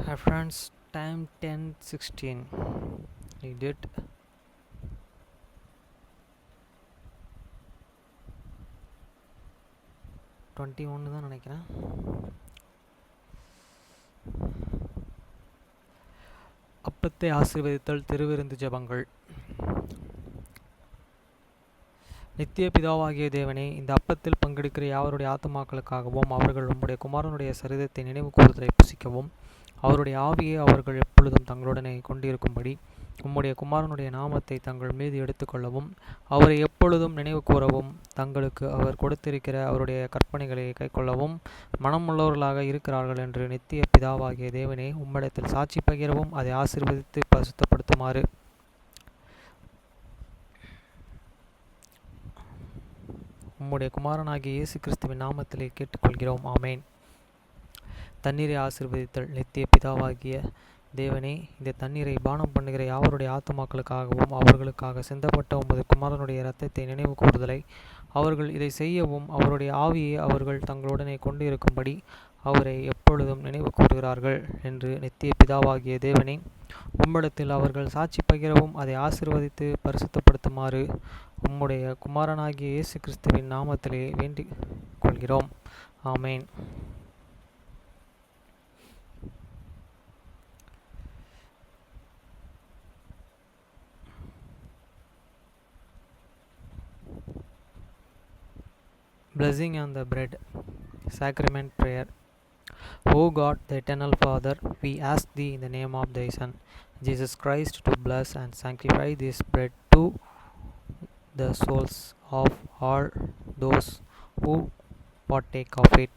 Reference time 10:16. He did 21 தான் நினைக்கிறேன். அப்பத்தை ஆசீர்வதித்தல் திருவிருந்து ஜெபங்கள். நித்திய பிதாவாகிய தேவனே, இந்த அப்பத்தில் பங்கெடுக்கிற யாவருடைய ஆத்துமாக்களுக்காகவும் அவர்கள் உம்முடைய குமாரனுடைய சரிதத்தை நினைவு கூறுதலை புசிக்கவும் அவருடைய ஆவியை அவர்கள் எப்பொழுதும் தங்களுடனே கொண்டிருக்கும்படி உம்முடைய குமாரனுடைய நாமத்தை தங்கள் மீது எடுத்துக்கொள்ளவும் அவரை எப்பொழுதும் நினைவு கூறவும் தங்களுக்கு அவர் கொடுத்திருக்கிற அவருடைய கற்பனைகளை கைக்கொள்ளவும் மனமுள்ளவர்களாக இருக்கிறார்கள் என்று நித்திய பிதாவாகிய தேவனே உம்மிடத்தில் சாட்சி பகிரவும் அதை ஆசீர்வதித்து பரிசுத்தப்படுத்துமாறு உம்முடைய குமாரனாகிய இயேசு கிறிஸ்துவின் நாமத்திலே கேட்டுக்கொள்கிறோம். ஆமேன். தண்ணீரை ஆசீர்வதித்தல். நித்திய பிதாவாகிய தேவனே, இந்த தண்ணீரை பானம் பண்ணுகிற யாவருடைய ஆத்துமாக்களுக்காகவும் அவர்களுக்காக சிந்தப்பட்ட உமது குமாரனுடைய இரத்தத்தை நினைவு கூறுதலை அவர்கள் இதை செய்யவும் அவருடைய ஆவியை அவர்கள் தங்களுடனே கொண்டு இருக்கும்படி அவரை எப்பொழுதும் நினைவு கூறுகிறார்கள் என்று நித்திய பிதாவாகிய தேவனே உம்மிடத்தில் அவர்கள் சாட்சி பகிரவும் அதை ஆசீர்வதித்து பரிசுத்தப்படுத்துமாறு உம்முடைய குமாரனாகிய இயேசு கிறிஸ்துவின் நாமத்திலே வேண்டிக் கொள்கிறோம். ஆமேன். Blessing on the bread. Sacrament prayer. O God, the eternal Father, we ask thee in the name of thy Son, Jesus Christ, to bless and sanctify this bread to the souls of all those who partake of it,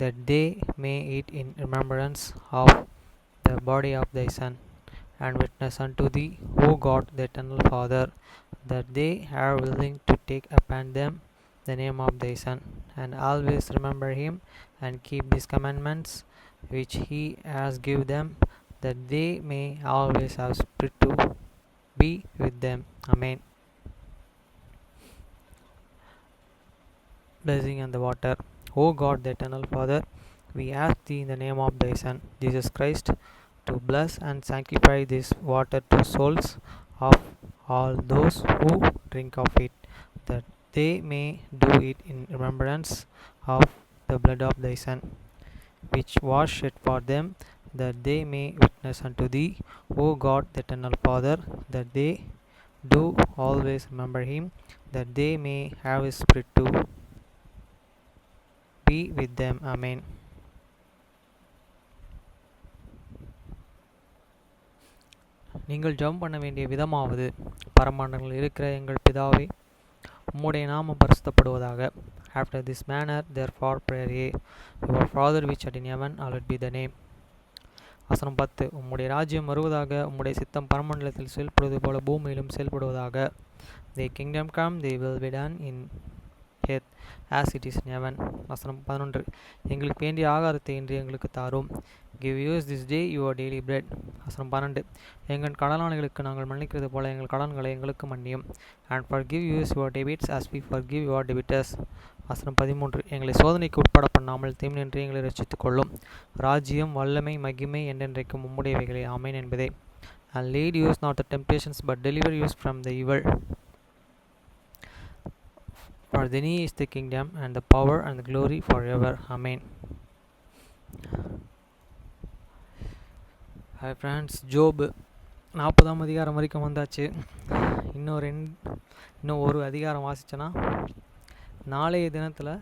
that they may eat in remembrance of the body of thy Son, and witness unto thee, O God, the eternal Father, that they are willing to take upon them the name of thy Son, and always remember him, and keep these commandments which he has given them, that they may always have spirit to be with them. Amen. Blessing on the water. O God, the eternal Father, we ask thee in the name of thy Son, Jesus Christ, to bless and sanctify this water to souls of all those who drink of it, that they may do it in remembrance of the blood of thy Son, which was shed for them, that they may witness unto thee, O God, the eternal Father, that they do always remember him, that they may have his spirit to be with them. Amen. நீங்கள் ஜெபம் பண்ண வேண்டிய விதமாவது, பரமண்டலங்களில் இருக்கிற எங்கள் பிதாவே, உம்முடைய நாமம் பரிசுத்தப்படுவதாக. After this manner, therefore, pray ye, Your Father which art in heaven, hallowed be thy name. வசனம் 10. உம்முடைய ராஜ்யம் வருவதாக, உம்முடைய சித்தம் பரமண்டலத்தில் செயல்படுவது போல பூமியிலும் செயல்படுவதாக. Thy kingdom come, thy will be done in earth as it is in heaven. வசனம் 11. எங்களுக்கு வேண்டிய ஆகாரத்தை இன்று எங்களுக்கு தாரும். Give us this day your daily bread. வசனம் 12. எங்கள் கடனாளிகளுக்கு நாங்கள் மன்னிக்கிறது போல எங்கள் கடன்களை எங்களுக்கு மன்னியும். And forgive us your debts as we forgive your debtors. வசனம் 13. எங்களை சோதனைக்கு உட்பட பண்ணாமல் தீமையின்றி எங்களை ரட்சித்துக் கொள்ளும். ராஜ்யம், வல்லமை, மகிமை என்றென்றைக்கும் உம்முடையவைகளே. ஆமென் என்பதே. And lead us not to temptations, but deliver us from the evil. For thine is the kingdom, and the power, and the glory forever. Amen. Hi friends, ஜோபு 40ஆம் அதிகாரம் வரைக்கும் வந்தாச்சு. இன்னும் ஒரு அதிகாரம் வாசிச்சோன்னா நாளைய தினத்தில்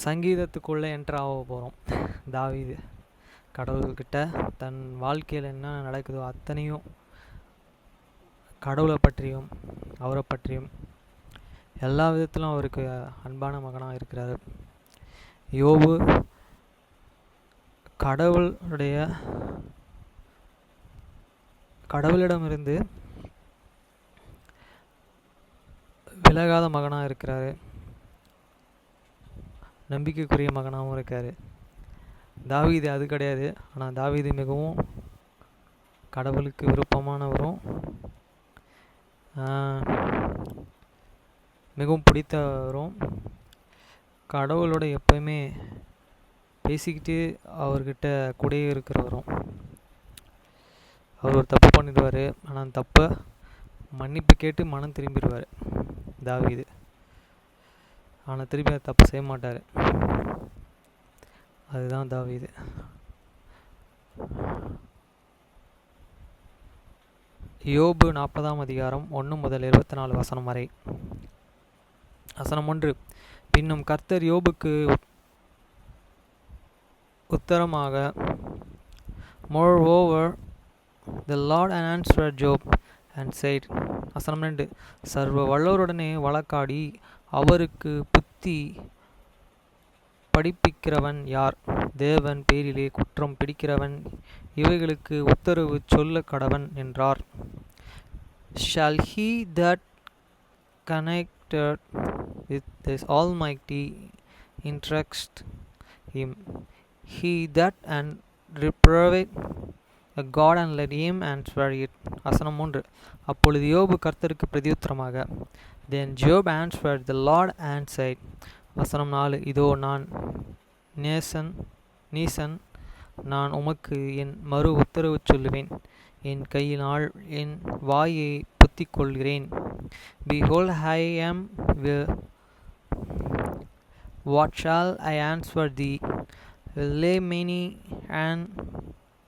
சங்கீதத்துக்குள்ளே என்ட்ரு ஆக போகிறோம். தாவீது கடவுள்கிட்ட தன் வாழ்க்கையில் என்ன நடக்குதோ அத்தனையும் கடவுளை பற்றியும் அவரை பற்றியும் எல்லா விதத்திலும் அவருக்கு அன்பான மகனாக இருக்கிறார். யோபு கடவுளிடமிருந்து விலகாத மகனாக இருக்கிறாரு, நம்பிக்கைக்குரிய மகனாகவும் இருக்கார். தாவீது அது கிடையாது. ஆனால் தாவீது மிகவும் கடவுளுக்கு விருப்பமானவரும் மிகவும் பிடித்தவரும் கடவுளோட எப்பயுமே பேசிக்கிட்டு அவர்கிட்ட கூடயே இருக்கிறவரும். அவர் ஒரு தப்பு பண்ணிடுவார், ஆனால் அந்த தப்பை மன்னிப்பு கேட்டு மனம் திரும்பிடுவார் தாவீது. ஆனால் திரும்பி அந்த தப்பு செய்ய மாட்டார். அதுதான் தாவீது. யோபு 40ஆம் அதிகாரம் 1 முதல் 24 வசனம் வரை. வசனம் 1. பின்னும் கர்த்தர் யோபுக்கு உத்தரமாக, Moreover, the Lord answered Job and said. வசனம் 2. சர்வ வல்லவருடனே வழக்காடி அவருக்கு புத்தி படிப்பிக்கிறவன் யார்? தேவன் பேரிலே குற்றம் பிடிக்கிறவன் இவைகளுக்கு உத்தரவு சொல்ல கடவன் என்றார். Shall he that connected with this Almighty interest him? He that and reproved a God and let him answer it. வசனம் 3. அப்பொழுது யோபு கர்த்தருக்கு பிரதியுத்தரமாக, Then Job answered the Lord and said. வசனம் 4. இதோ நான் நீசன், நான் உமக்கு என் மறு உத்தரவு சொல்லுவேன், என் கையினால் என் வாயை பொத்திக் கொள்கிறேன். Behold, I am will. What shall I answer thee? Will lay many hand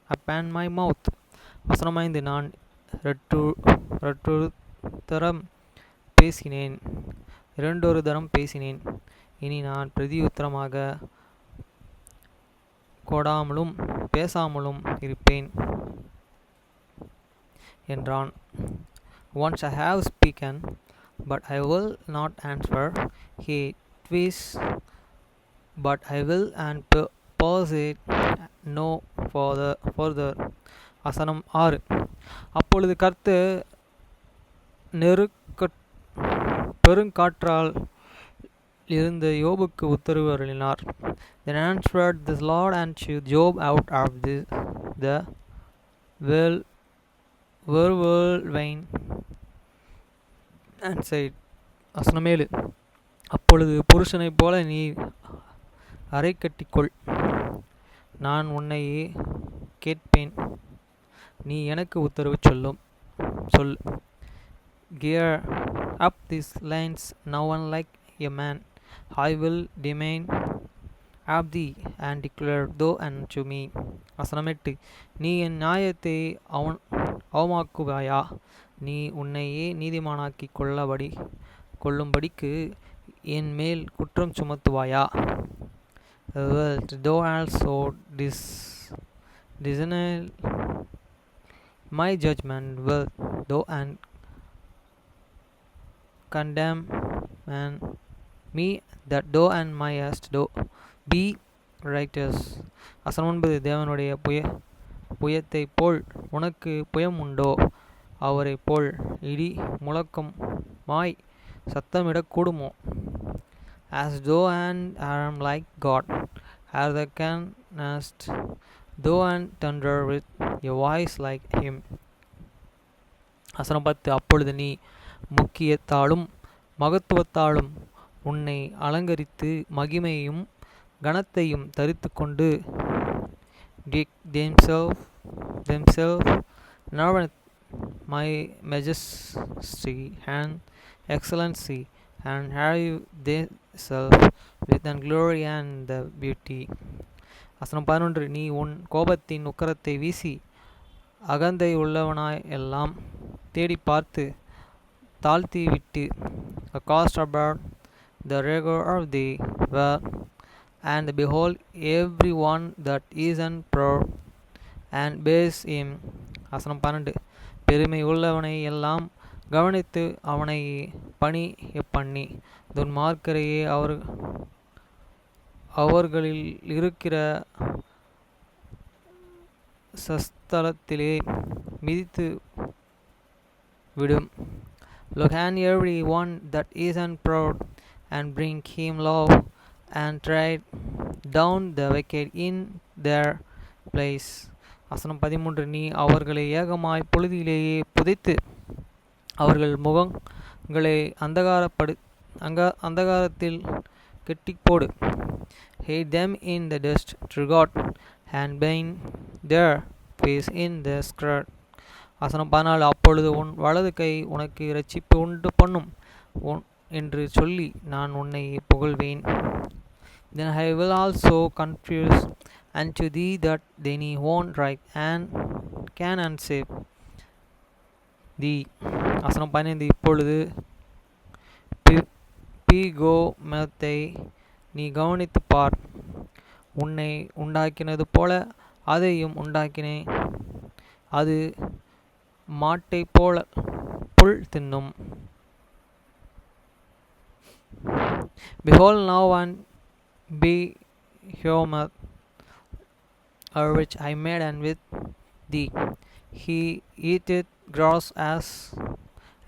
upon my mouth. வசனம் 5. நான் தரம் பேசினேன், இரண்டொரு தரம் பேசினேன், இனி நான் பிரதியுத்தரமாக கொடாமலும் பேசாமலும் இருப்பேன் என்றான். Once I have spoken, but I will not answer. He twice, but I will and proceed no further. வசனம் 6. அப்பொழுது கர்த்தர் பெருங்காற்றால் இருந்த யோபுக்கு உத்தரவு அருளினார். Then answered the Lord unto Job out of the whirlwind and said. வசனம் 7. அப்பொழுது புருஷனைப் போல நீ அரை கட்டிக்கொள், நான் உன்னை கேட்பேன், நீ எனக்கு உத்தரவு சொல். Gear up these lines now and like a man, I will demand of thee and declare thou unto me. வசனம் 8. நீ என் நியாயத்தை அவமாக்குவாயா? நீ உன்னையே நீதிமானாக்கி கொள்ளும்படிக்கு என் மேல் குற்றம் சுமத்துவாயா? Thou also disannul my judgment, wilt thou and condemn me, that thou and mayest thou be righteous. வசனம் 9. தேவனுடைய புயத்தை போல் உனக்கு புயம் உண்டோ? அவரை போல் இடி முழக்கமாய் சத்தமிடக்கூடுமோ? As thou and am like God, as thou canst thou and thunder with a voice like him. வசனம் 10. அப்பொழுது நீ முக்கியத்தாலும் மகத்துவத்தாலும் உன்னை அலங்கரித்து மகிமையும் கனத்தையும் தரித்து கொண்டு themselves knoweth my majesty and excellency, and have themselves with an glory and the beauty. வசனம் 11. நீ உன் கோபத்தின் உக்கிரத்தை வீசி அகந்தை உள்ளவனாய் எல்லாம் தேடி பார்த்து தாழ்த்திவிட்டு, cast about the rigor of the world, and behold every one that is proud and base him. வசனம் 12. பெருமை உள்ளவனை எல்லாம் கவனித்து அவனை பணிய பண்ணி துன்மார்க்கரையே அவர்களில் இருக்கிற சஸ்தலத்திலே மிதித்து விடும். Look on every one that is proud, and bring him low, and tread down the wicked in their place. வசனம் 13. நீ அவர்களை ஏகமாய் பொழுதிலேயே புதைத்து அவர்கள் முகங்களை அந்தகாரத்தில் கெட்டிப் போடு. Hide them in the dust, Trigod, and bind their face in the scrub. வசனம் 14. அப்பொழுது உன் வலது கை உனக்கு இரட்சிப்பு உண்டு பண்ணும் என்று சொல்லி நான் உன்னை புகழ்வேன். Then I will also confess unto thee that thine own right hand can and save thee. வசனம் 15. இப்பொழுது பிகோமெத்தை நீ கவனித்துப் பார். உன்னை உண்டாக்கினது போல அதையும் உண்டாக்கினேன். அது மாட்டைப் போல புல் தின்னும். Behold now and Behemoth, which I made and with thee, he eateth grass as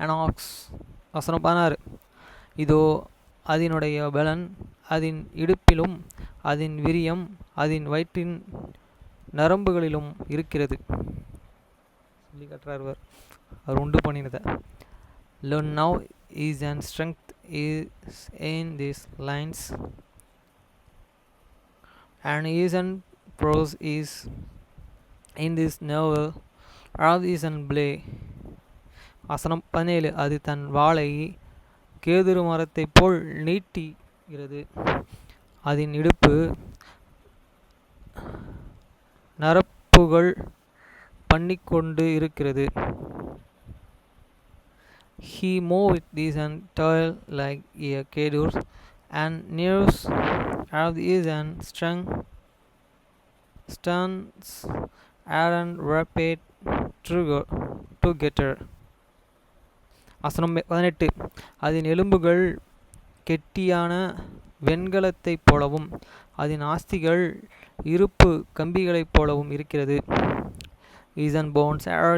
an ox. வசனம் 16. இதோ அதனுடைய பலன் அதன் இடுப்பிலும் அதன் விரியம் அதன் வயிற்றின் நரம்புகளிலும் இருக்கிறது. சொல்லி கட்டுறார் அவர் உண்டு பண்ணினதை. Learn now is and strength is in these lines, and is and prose is in this novel, of is and blay. வசனம் 17. அது தன் வாளை கேதுரு மரத்தைப் போல் நீட்டுகிறது. அதன் இடுப்பு நரப்புகள் பண்ணிக்கொண்டு இருக்கிறது. He moved these and toil like a kedur, and nerves of his and stands and rapid together. வசனம் 18. அதன் எலும்புகள் கெட்டியான வெண்கலத்தைப் போலவும் அதன் ஆஸ்திகள் இருப்பு கம்பிகளைப் போலவும் இருக்கிறது. His and bones are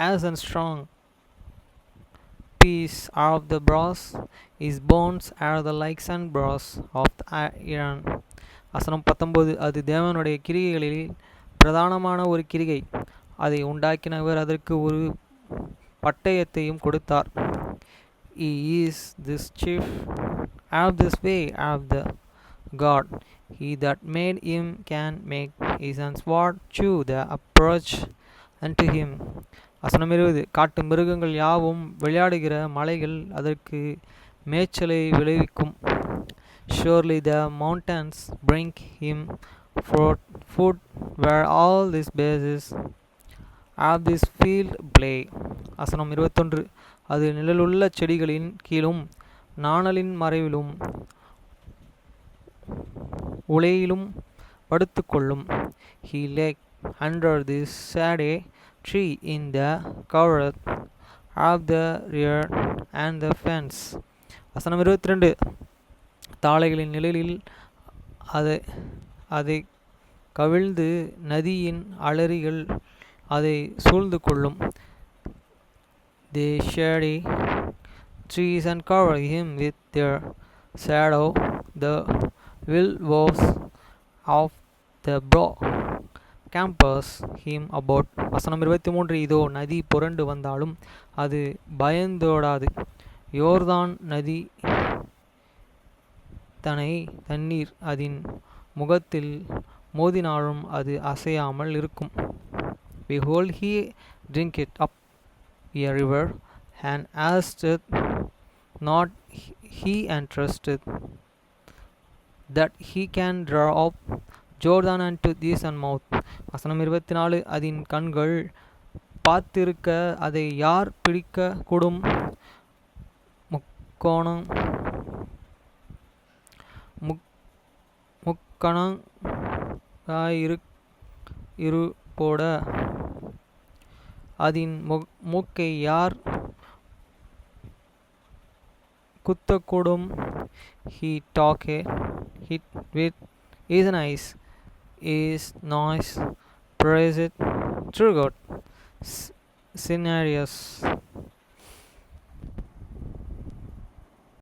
as and strong piece of the brass, his bones are the likes and brass of the iron. வசனம் 19. அது தேவனுடைய கிரிகைகளில் பிரதானமான ஒரு கிரிகை. அதை உண்டாக்கினவர் அதற்கு ஒரு பட்டயத்தையும் கொடுத்தார். He is this chief of this way of the God. He that made him can make his and sword chew the approach unto him. வசனம் 20. காட்டு மிருகங்கள் யாவும் விளையாடுகிற மலைகள் அதற்கு மேய்ச்சலை விளைவிக்கும். Surely the mountains bring him forth food where all these bases of this field play. வசனம் 21. அது நிழலுள்ள செடிகளின் கீழும் நாணலின் மறைவிலும் உளையிலும் படுத்துக்கொள்ளும். He lay under this shady tree in the cover of the rear and the fence. வசனம் 22. தாளைகளின் நிழலில் அதை கவிழ்ந்து நதியின் அலறிகள் அதை சூழ்ந்து கொள்ளும். They shady trees and cover him with their shadow. The willows of the brook campers him about. வசனம் 23. இதோ நதி புரண்டு வந்தாலும் அது பயந்தோடாது. யோர்தான் நதி தண்ணீர் அதன் முகத்தில் மோதினாலும் அது அசையாமல் இருக்கும். Behold, he drinketh up a river, and asketh not he and trusteth that he can draw up Jordan unto this and mouth. வசனம் 24. அதன் கண்கள் பார்த்திருக்க அதை யார் பிடிக்க கூடும்? முக்கணாயிருப்போட அதன் மூக்கை யார் குத்தக்கூடும்? He talketh with his eyes, his noise praiseth true God. Scenarios.